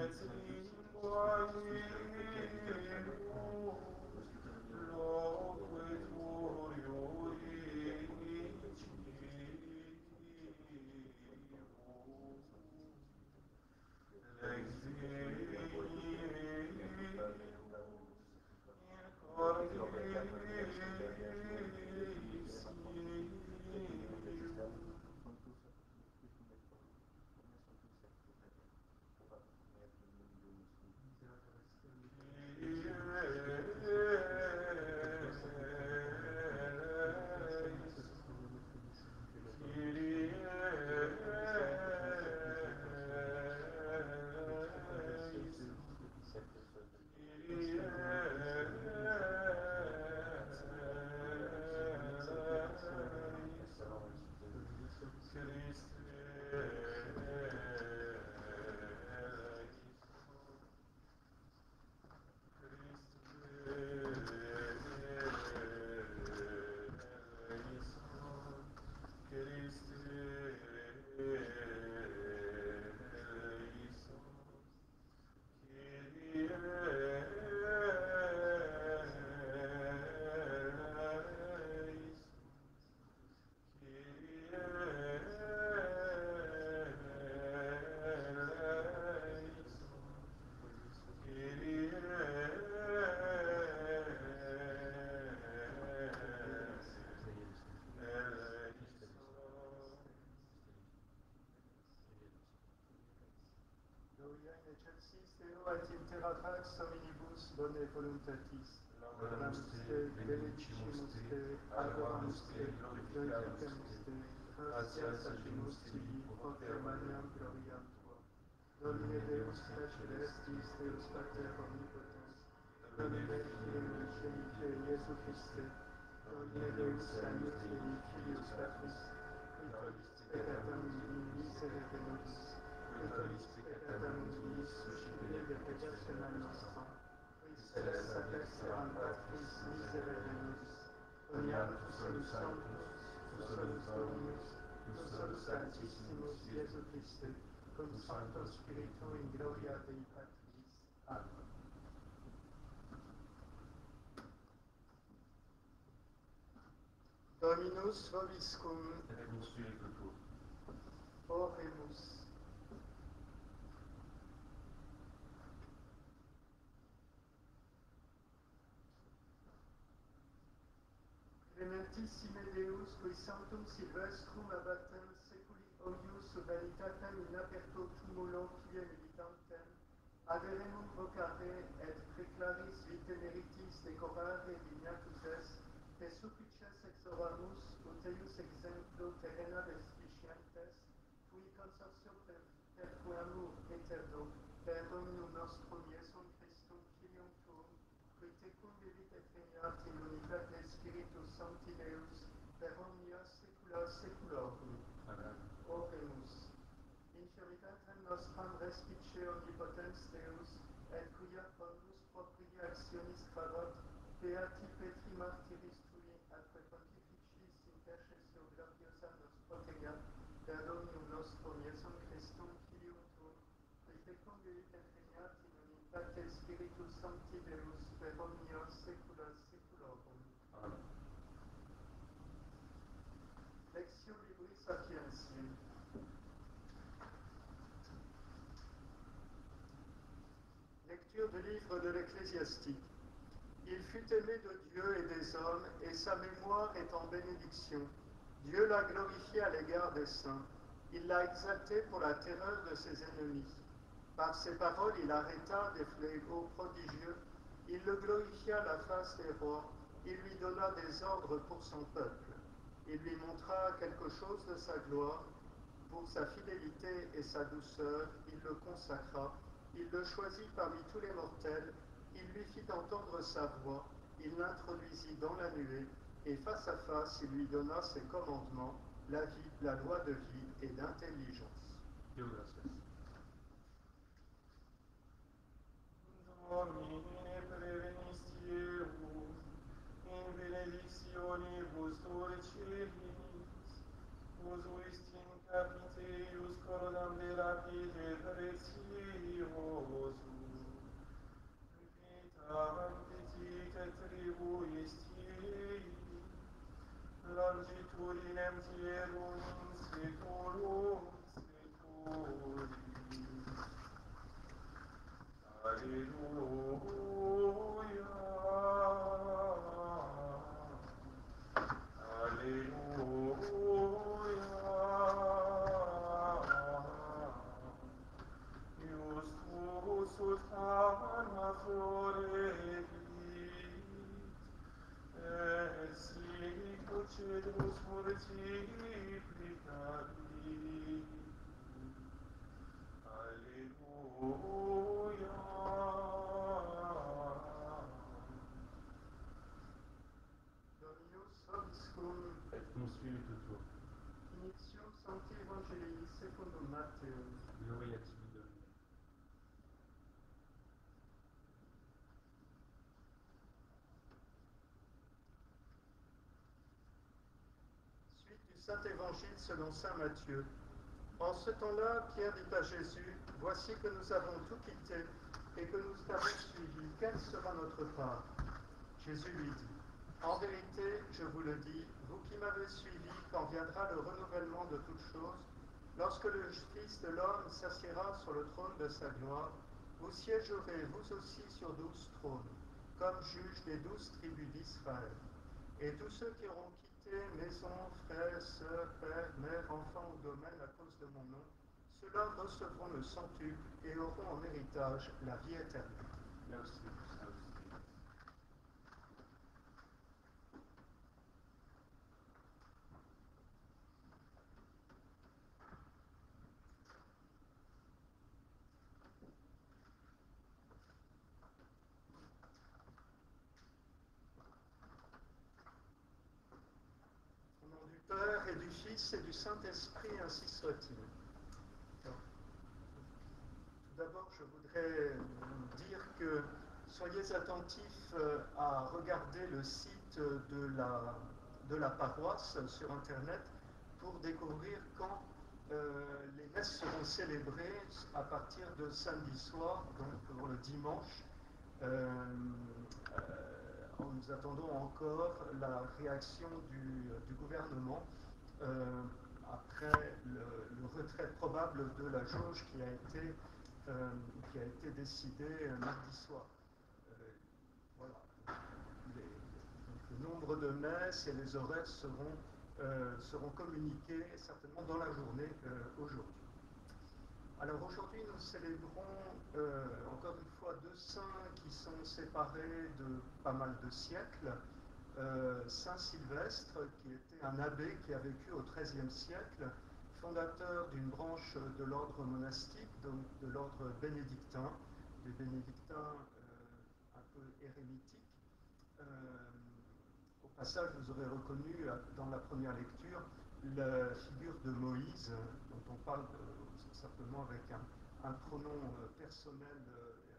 et linguae loqueturio et interatrax hominibus bone voluntatis, laudamus te, benedicimus te, adoramus te, glorificamus te, gratias agimus tibi, propter magnam gloriam tua. Domine Deus et celestis, Deus Pater omnipotens, Domine Filii Genice Iesu Christe, Domine Deus Sancti Filius Patris, qui tollis peccatam miserere nobis, qui tollis peccatam suscipere de peccationem nostram, qui celesta exeram Patris miserere nobis, doniatur solus sanctus, tu solus Dominus, tu solus Sanctissimus Iesu Christe, cum Sancto Spiritu in gloria Dei Patris. Amen. Dominus vobiscum, et cum spiritu tuo. Oremus. Clementissime Deus, qui sanctum Silvestrum abatem seculi odius vanitatem in aperto tumulo tue militantem, aderemum vocare et preclaris vitae meritis decorare dignatus est, te supplices exoramus, ut eius exemplo terrena deficientes, tui consortio perquamur eterno, per Dominum nostrum Iesum Christum Filium tuum, qui tecum vivit et regnat in unitate Spiritus Sancti Deus, per omnia saecula saeculorum. Amen. Oremus. Infirmitatem nostram respice omnipotens Deus, et quia pondus proprii actionis favat, beati Petri martyris tui, atque pontificis intercessio gloriosa nos protegat, per Dominum nostrum Iesum Christum Filium tuum, qui tecum vivit et regnat in unitate Spiritus Sancti Deus, per omnia saecula saeculorum. Amen. Lectio Libri Sapientiae. Lecture du livre de l'Ecclésiastique. Il fut aimé de Dieu et des hommes, et sa mémoire est en bénédiction. Dieu l'a glorifié à l'égard des saints. Il l'a exalté pour la terreur de ses ennemis. Par ses paroles, il arrêta des fléaux prodigieux. Il le glorifia à la face des rois. Il lui donna des ordres pour son peuple. Il lui montra quelque chose de sa gloire. Pour sa fidélité et sa douceur, il le consacra. Il le choisit parmi tous les mortels. Il lui fit entendre sa voix. Il l'introduisit dans la nuée. Et face à face, il lui donna ses commandements, la loi de vie et d'intelligence. Deo gratias. Domine prevenistierus, in benedictionibus tue celis, usuist in capiteius coronam de lapide pretiorum, Ambitite tribuis tiei, longitudinem tierum in seculum seculi. Alleluia. Alleluia. Ius ut ana florevit, et sic cedrus multiplicavit. Alleluia. Dominus vobiscum, Et cum spiritu tuo. initium sancti Evangelii secundum Matteum. Gloria tibi Domine. Suite du Saint Évangile selon Saint Matthieu. En ce temps-là, Pierre dit à Jésus, « Voici que nous avons tout quitté et que nous t'avons suivi. Quelle sera notre part ?» Jésus lui dit, « En vérité, je vous le dis, vous qui m'avez suivi, quand viendra le renouvellement de toutes choses, lorsque le Fils de l'homme s'assiera sur le trône de sa gloire, vous siégerez vous aussi sur 12 trônes, comme juges des 12 tribus d'Israël. Et tous ceux qui auront quitté maison, frères, sœurs, pères, mères, enfants ou domaines à cause de mon nom, ceux-là recevront le centuple et auront en héritage la vie éternelle. » Merci. Au nom du Père et du Fils et du Saint-Esprit, ainsi soit-il. Tout d'abord, je voudrais dire que soyez attentifs à regarder le site de la paroisse sur Internet pour découvrir quand les messes seront célébrées à partir de samedi soir, donc pour le dimanche. Nous attendons encore la réaction du gouvernement après le retrait probable de la jauge qui a été décidée mardi soir. Voilà. Le nombre de messes et les horaires seront communiqués certainement dans la journée aujourd'hui. Alors aujourd'hui, nous célébrons encore une fois deux saints qui sont séparés de pas mal de siècles. Saint Sylvestre, qui était un abbé qui a vécu au XIIIe siècle, fondateur d'une branche de l'ordre monastique, donc de l'ordre bénédictin, des bénédictins un peu érémitiques. Au passage, vous aurez reconnu dans la première lecture la figure de Moïse, dont on parle simplement avec un pronom personnel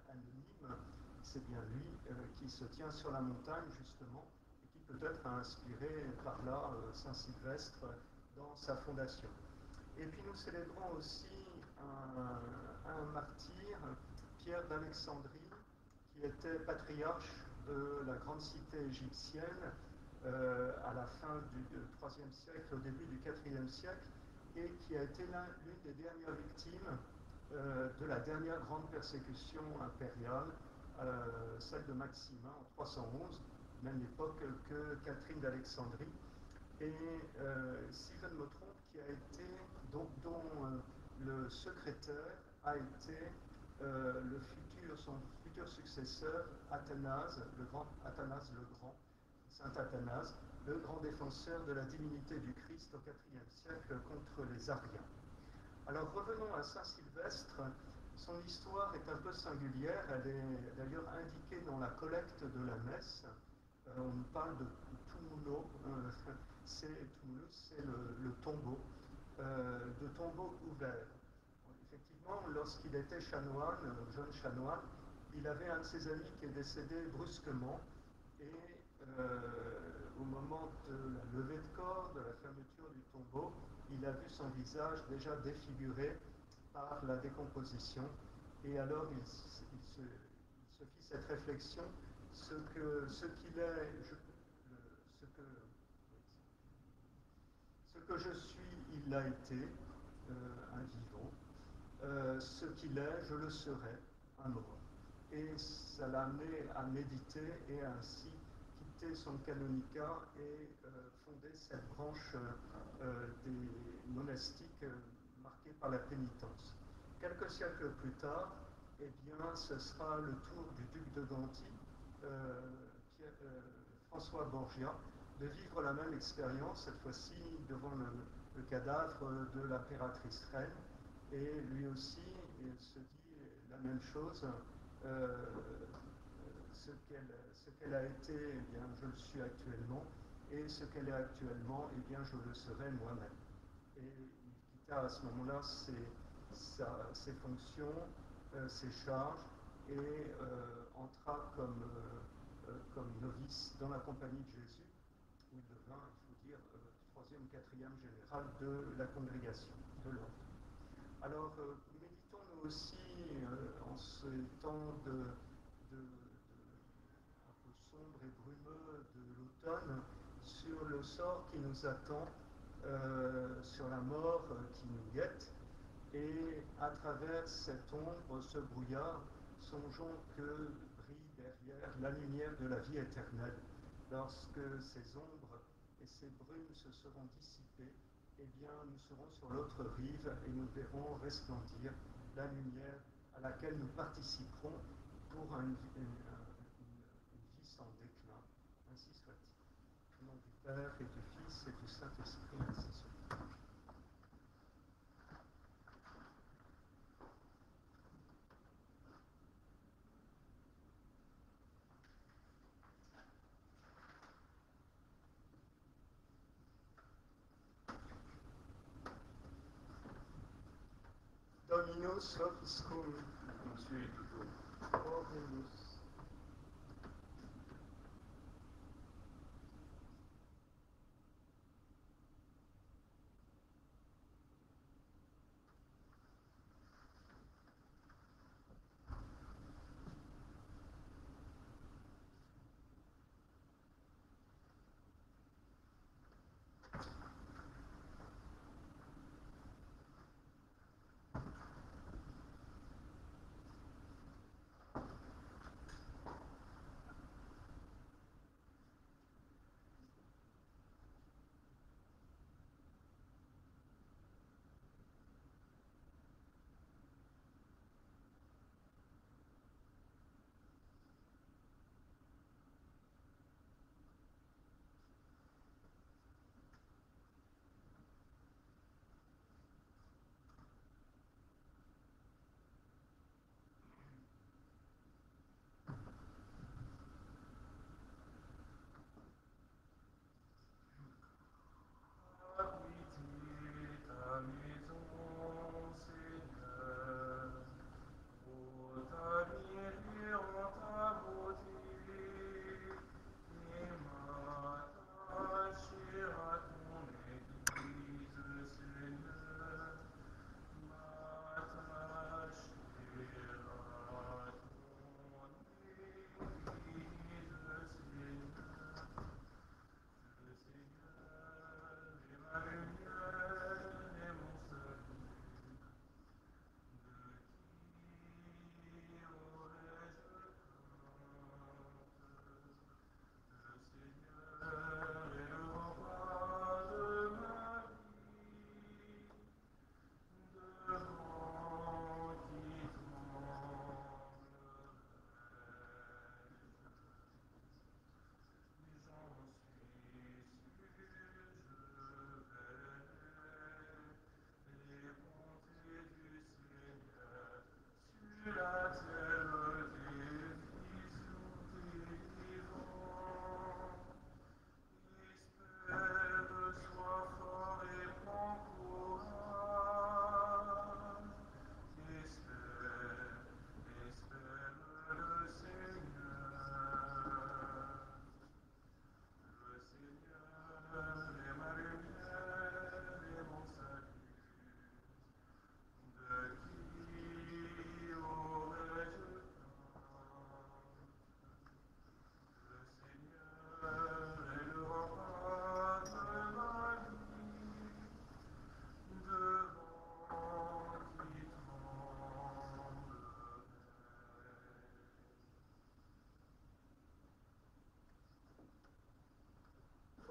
anonyme. C'est bien lui qui se tient sur la montagne, justement, et qui peut-être a inspiré par là Saint Sylvestre dans sa fondation. Et puis nous célébrons aussi un martyr, Pierre d'Alexandrie, qui était patriarche de la grande cité égyptienne à la fin du IIIe siècle, au début du IVe siècle, et qui a été l'une des dernières victimes de la dernière grande persécution impériale, celle de Maximin en 311, même époque que Catherine d'Alexandrie, et si je ne me trompe, qui a été, dont le secrétaire a été son futur successeur, Athanase, Athanase le Grand, Saint Athanase, le grand défenseur de la divinité du Christ au IVe siècle contre les Ariens. Alors revenons à Saint Sylvestre. Son histoire est un peu singulière, elle est d'ailleurs indiquée dans la collecte de la messe. On nous parle de tumulo, c'est le tombeau, de tombeau ouvert. Effectivement, lorsqu'il était chanoine, jeune chanoine, il avait un de ses amis qui est décédé brusquement, et au moment de la levée de corps, de la fermeture du tombeau, il a vu son visage déjà défiguré par la décomposition, et alors il se se fit cette réflexion, ce qu'il est, ce que je suis, il l'a été, un vivant. Ce qu'il est, je le serai, un mort. Et ça l'a amené à méditer et à ainsi quitter son canonicat et fonder cette branche des monastiques marquée par la pénitence. Quelques siècles plus tard, eh bien, ce sera le tour du duc de Ganti, François Borgia, de vivre la même expérience, cette fois-ci devant le cadavre de l'impératrice reine. Et lui aussi, il se dit la même chose. Ce qu'elle a été, eh bien, je le suis actuellement. Et ce qu'elle est actuellement, eh bien, je le serai moi-même. Et il quitta à ce moment-là ses fonctions, ses charges, et entra comme novice dans la compagnie de Jésus, où il devint, il faut dire, troisième ou quatrième général de la congrégation de l'ordre. Alors, méditons nous aussi en ces temps un peu sombre et brumeux de l'automne sur le sort qui nous attend, sur la mort qui nous guette. Et à travers cette ombre, ce brouillard, songeons que brille derrière la lumière de la vie éternelle. Lorsque ces ombres et ces brumes se seront dissipées, eh bien, nous serons sur l'autre rive et nous verrons resplendir la lumière à laquelle nous participerons pour une vie sans déclin. Ainsi soit-il. Au nom du Père et du Fils et du Saint-Esprit, ainsi soit-il. Dominus vobiscum, Cum spiritu tuo. Oribus.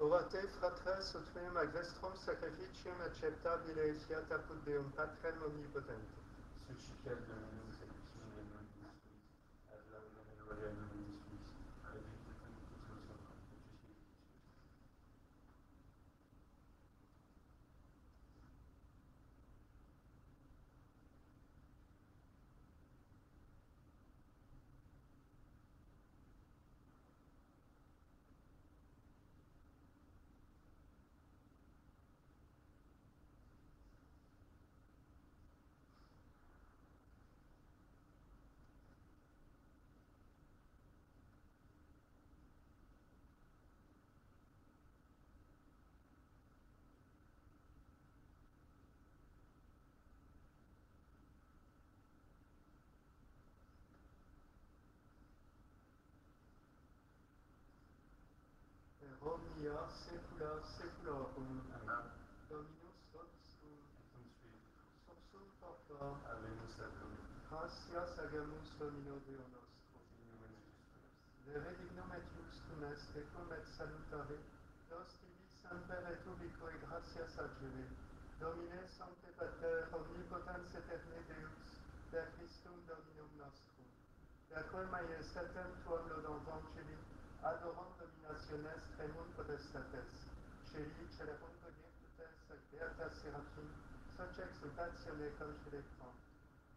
Orate fratres ut meum agrestrum sacrificium acceptabile fiat apud Deum Patrem omnipotente. Suscicat Dominum sanctum et non suis, ad laudem et gloria nomini suis, ad vitam Christus Sanctus. Omnia saecula saeculorum. Amen. Dominus vobiscum. Et cum spiritu. Sursum porta. Habemus ad Domino. Gratias agamus Domino Deo nostro. Dignum et justum. Vere dignum et justum est, ecum et salutare, nos tibi semper et ubique gratias agere. Domine sancte Pater, omnipotens aeterne Deus, per Christum Dominum nostrum. Per quem maiestatem tuam lodant celi, adoram dominationes tremum potestates. Celi celerunt virtutes ac beata Seraphim, soc exultatione concelectant.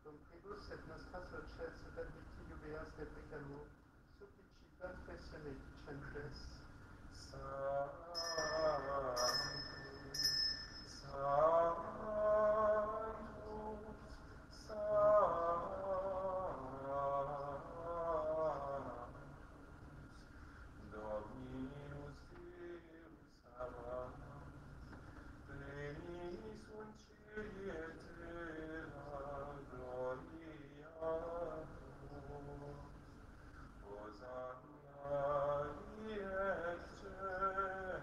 Compribus et nostras voces et advicti jubeas deprecamur, supplici confessione dicentes. Sanctus, Dominus Deus Sabaoth, pleni sunt cieli et terra gloria Tuo. Hosanna in excelsis.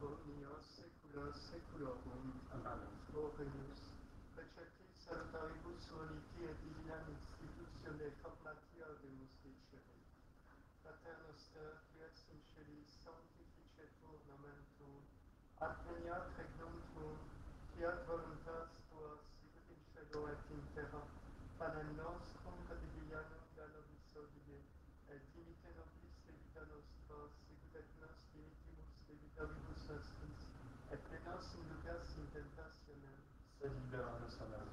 omnia saecula saeculorum. Amen. Oremus, preceptis salutaribus uniti et divina institutione formatia demus dicere. Pater noster, qui es in celis, sanctificetur nomen tuum, adveniat regnum tuum, fiat voluntas tua sicut in cielo et in terra. Panem nostrum quotidianum da nobis hodie, et dimitte nobis debita nostra, sicut et nos dimittimus debitoribus nostris, et ne nos inducas in tentationem, Sed libera nos a mal.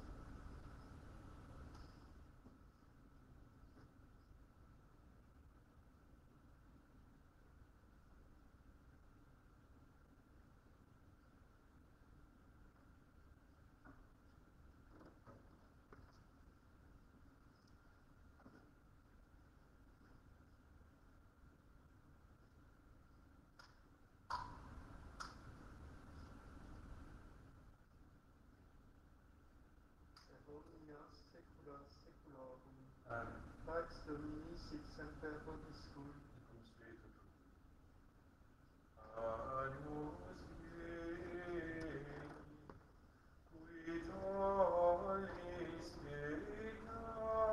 et omnia saecula saeculorum. Amen. Pax Domini sit semper vobiscum. Cum spiritu tuo. Agnus Dei, qui tollis peccata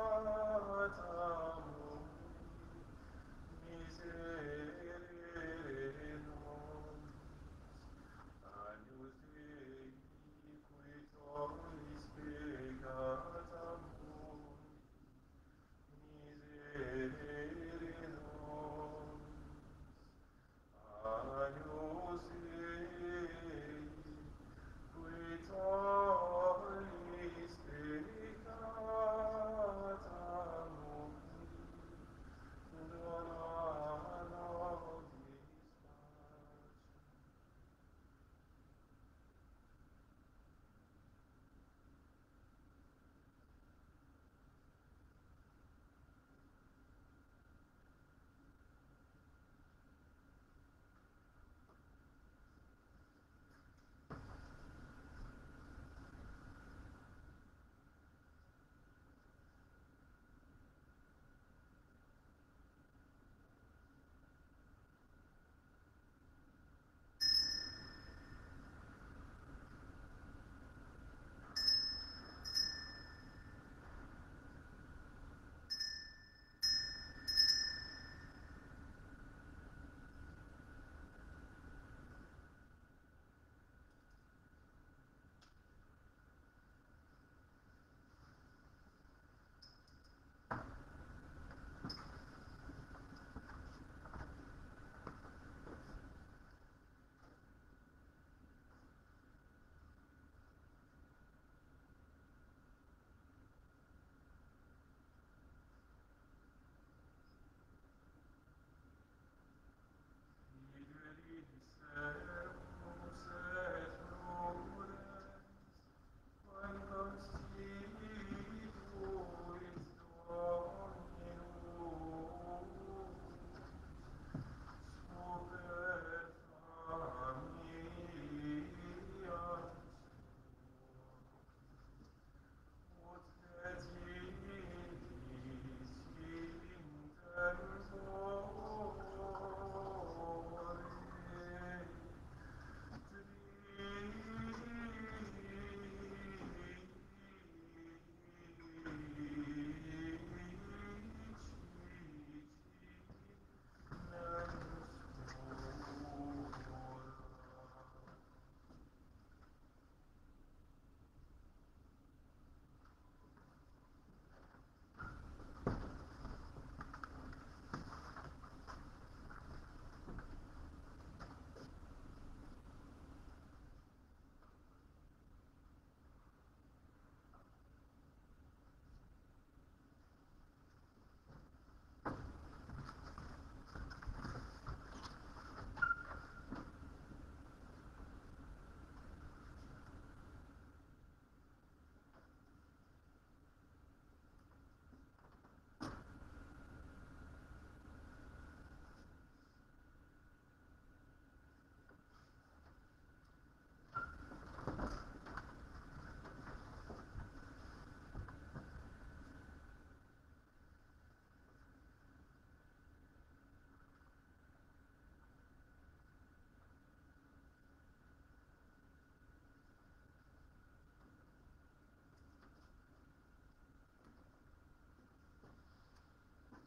miserere nobis. Agnus Dei, qui tollis peccata miserere nobis. Agnus Dei,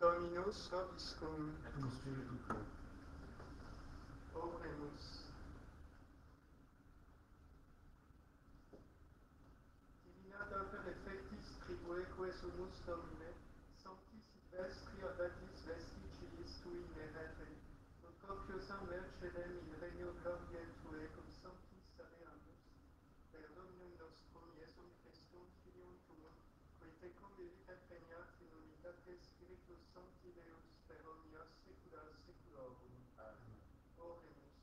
Dominus vobiscum. et cum spiritu tuo. Oremus. Divina Doper effectis tribueque sumus Domine, sancti silvestri abatis vesticiis tui merere, ut copiosam mercedem in regno gloriae Tue, cum sanctis saneamus, per Dominum nostrum Iesum Christum Filium Tuum, qui tecum vivit et regnat in unitate Spiritus Sancti Deus per omnia saecula saeculorum. Amen. Oremus.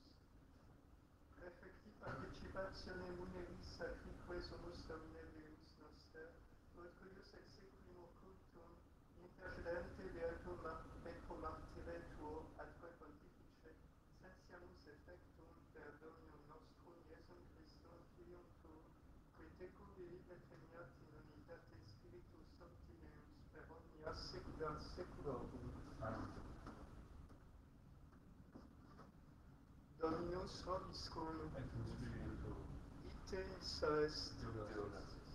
Reflecti participatione muneris sacrique sumus Domine Deus noster, ut cuius ex seculum occultum, intercedente beatum martire Tuo, atque pontifice, sensiamus effectum per Dominum nostrum Iesum Christum Filium Tuum, qui tecum vivit et regnat in unitate Spiritus Sancti Deus per omnia saecula saeculorum. Amen. Dominus vobiscum. Et cum spiritu tuo. Ite issa est. Deo gratias.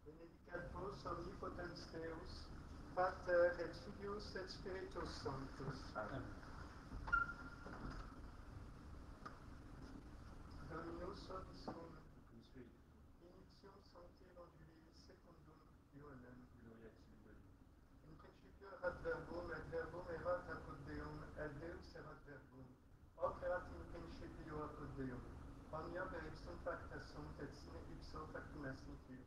Benedicat vos omnipotens Deus, Pater et Filius et Spiritus Sanctus. Amen. Dominus vobiscum. Cum spiritu tuo. Initium Sancti Evangelii secundum Ioannem. Gloria Dei. In principio erat verbum, et verbum erat apud Deum, et Deus erat verbum. Hoc erat in principio apud Deum. Omnia per ipsum facta sunt, et sine ipso factum est nihil.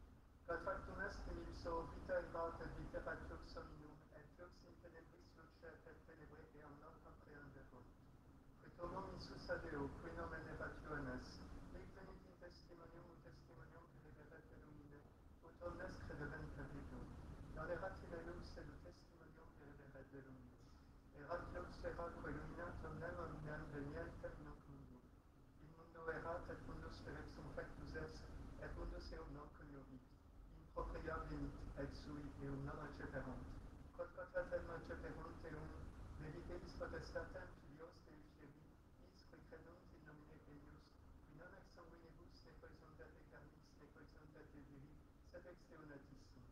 Quod factum est in ipso vita erat, et viterat lux hominum, et lux in tenebris lucet, et tenebrae eam non comprehenderunt. Quid homum insus ad Deo, qui nomen erat Ioannes, hic venit in testimonium, ut testimonium crederet de lumine, ut omnes crederent per videum. Non erat ille lux, sed ut testimonium crederet de lumine. Erat lux terraque luminat omnem hominem veniente in hoc mundo. In mundo erat, et mundus per ipsum factus est, et mundus eum non coniovit. In propria venit, et sui eum non acceperunt. Quod potestas acceperunt eum, mediteis potestatem filios Dei fieri, is qui credunt in nomine eius, qui non ex sanguinibus, neque exundate carnis, neque exundate viri, sed ex Deo natissim.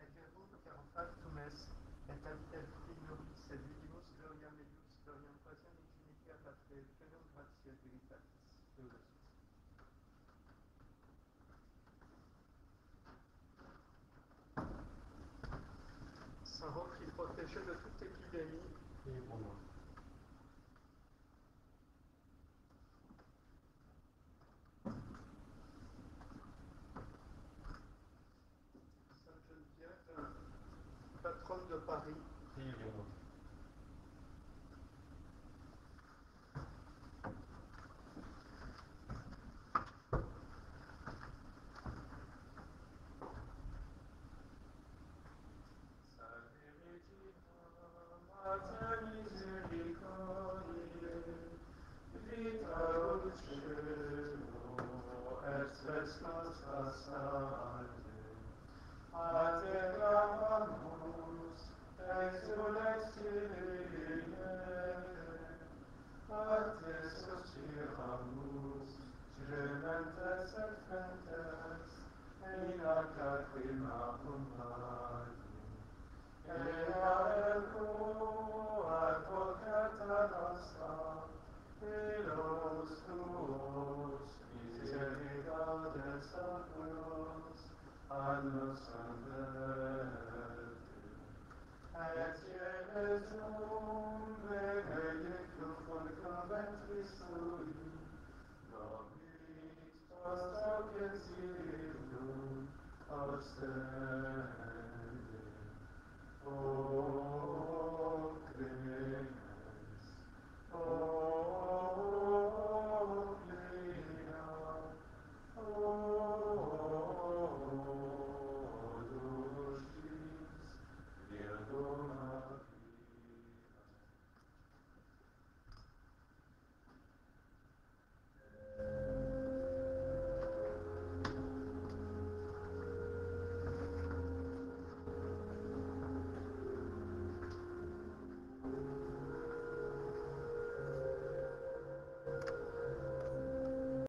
Et verbum caro factum est, et habitet in nobis, et vidimus gloriam eius, gloriam quasiam infinitia Patre, plenum gratiae et veritatis. Deo gratias. Saint Roch, qui protégé de toute épidémie, Priez pour moi. Sainte Geneviève, patronne de Paris, Priez pour moi. Mater misericordiae, vita dulcero, et spes nostra salve. A te clamamus, exsulexile, a te suspiramus, gementes et flentes, in lacrimam Mater. Ea ergo advocata nostra, pelos tuos, misericórdias sacros, ad nos converte. Et Jesum benedictum fructum ventris tui, Dominus post hoc exilium, auster